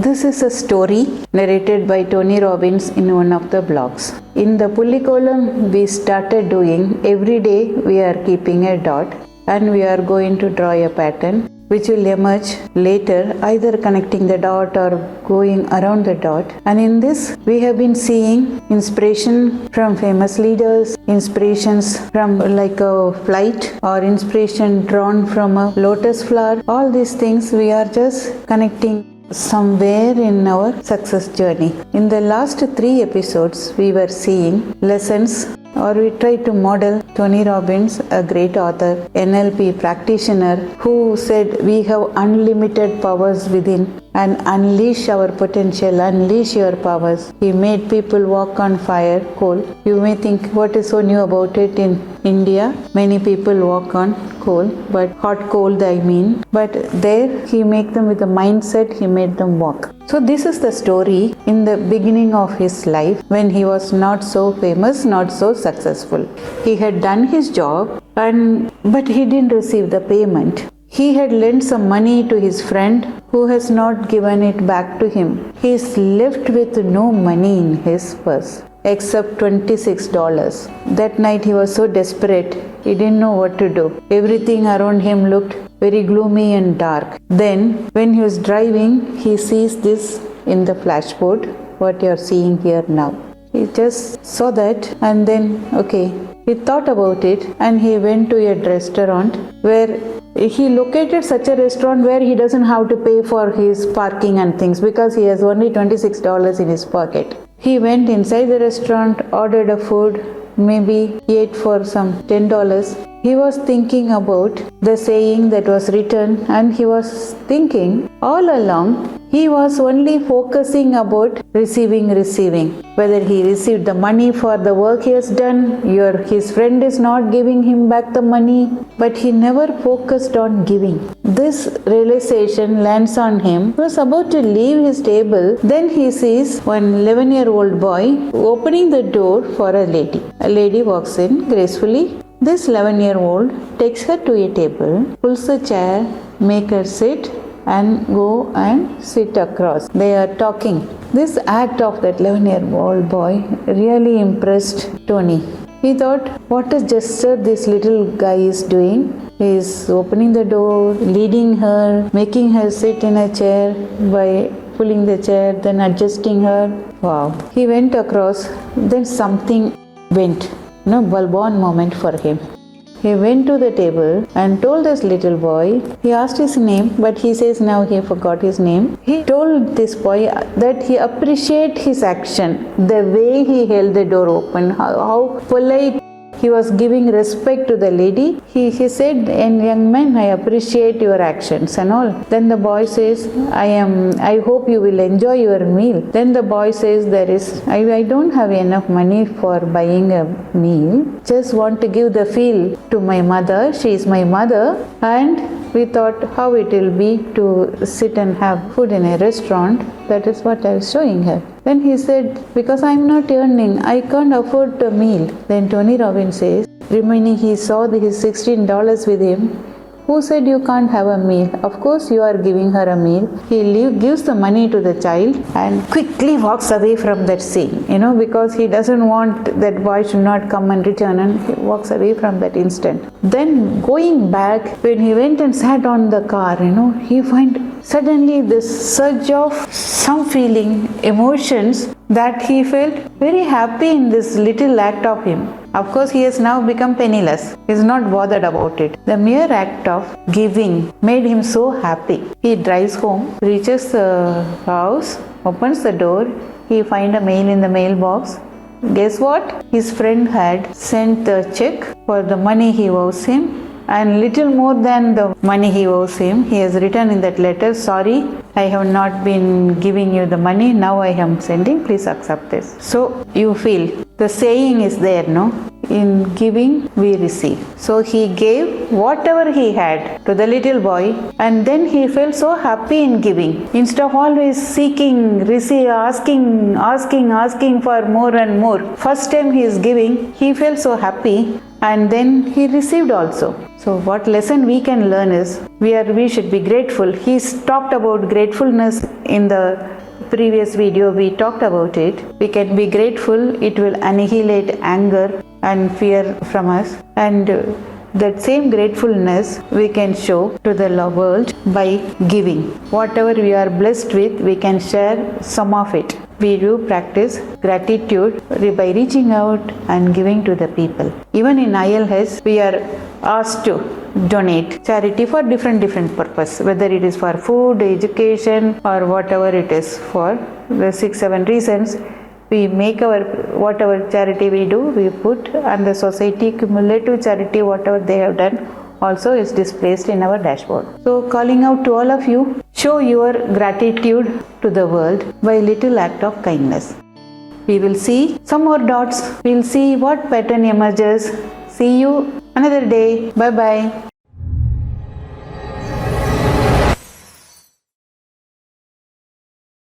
This is a story narrated by Tony Robbins in one of the blogs. In the pulley column, we started doing every day we are keeping a dot and we are going to draw a pattern which will emerge later, either connecting the dot or going around the dot. And in this, we have been seeing inspiration from famous leaders, inspirations from like a flight, or inspiration drawn from a lotus flower. All these things we are just connecting somewhere in our success journey. In the last 3 episodes, we were seeing lessons, or we tried to model Tony Robbins, a great author, NLP practitioner, who said we have unlimited powers within and unleash our potential, unleash your powers. He made people walk on fire, coal. You may think, what is so new about it? In India, many people walk on coal, but hot coal I mean. But there he made them with a mindset, he made them walk. So this is the story in the beginning of his life when he was not so famous, not so successful. He had done his job but he didn't receive the payment. He had lent some money to his friend who has not given it back to him. He is left with no money in his purse except $26. That night he was so desperate, he didn't know what to do. Everything around him looked very gloomy and dark. Then when he was driving, he sees this in the flashboard, what you are seeing here now. He just saw that and then, he thought about it and he went to a restaurant where he located such a restaurant where he doesn't have to pay for his parking and things because he has only $26 in his pocket. He went inside the restaurant, ordered a food, maybe ate for some $10. He was thinking about the saying that was written, and he was thinking all along he was only focusing about receiving. Whether he received the money for the work he has done, his friend is not giving him back the money, but he never focused on giving. This realization lands on him. He was about to leave his table. Then he sees one 11-year-old boy opening the door for a lady. A lady walks in gracefully. This 11-year-old takes her to a table, pulls a chair, make her sit and go and sit across. They are talking. This act of that 11-year-old boy really impressed Tony. He thought, what a gesture this little guy is doing. He is opening the door, leading her, making her sit in a chair by pulling the chair, then adjusting her. Wow. He went across, then something went. Bulbon moment for him. He went to the table and told this little boy, he asked his name, but he says now he forgot his name. He told this boy that he appreciated his action, the way he held the door open, how polite. He was giving respect to the lady. He said, young man, I appreciate your actions and all. Then the boy says, I hope you will enjoy your meal. Then the boy says, I don't have enough money for buying a meal. Just want to give the feel to my mother. She is my mother. And we thought how it will be to sit and have food in a restaurant. That is what I was showing her. Then he said, because I am not earning, I can't afford a meal. Then Tony Robbins says, remaining he saw his $16 with him. Who said you can't have a meal? Of course you are giving her a meal. He gives the money to the child and quickly walks away from that scene, because he doesn't want that boy should not come and return, and he walks away from that instant. Then going back, when he went and sat on the car, he find suddenly this surge of some feeling, emotions that he felt very happy in this little act of him. Of course, he has now become penniless. He is not bothered about it. The mere act of giving made him so happy. He drives home, reaches the house, opens the door. He finds a mail in the mailbox. Guess what? His friend had sent the check for the money he owes him, and little more than the money he owes him. He has written in that letter, sorry, I have not been giving you the money, now I am sending, please accept this. So you feel the saying is there, no? In giving we receive. So he gave whatever he had to the little boy, and then he felt so happy in giving. Instead of always seeking, asking for more and more. First time he is giving, he felt so happy, and then he received also. So what lesson we can learn is we should be grateful. He talked about gratefulness in the previous video we talked about it. We can be grateful, it will annihilate anger and fear from us, and that same gratefulness we can show to the world by giving. Whatever we are blessed with, we can share some of it. We do practice gratitude by reaching out and giving to the people. Even in ILS, we are asked to donate charity for different purpose, whether it is for food, education, or whatever it is for the 6-7 reasons. We make our whatever charity we do, we put, and the society cumulative charity whatever they have done also is displayed in our dashboard. So calling out to all of you, show your gratitude to the world by little act of kindness. We will see some more dots. We will see what pattern emerges. See you another day. Bye bye.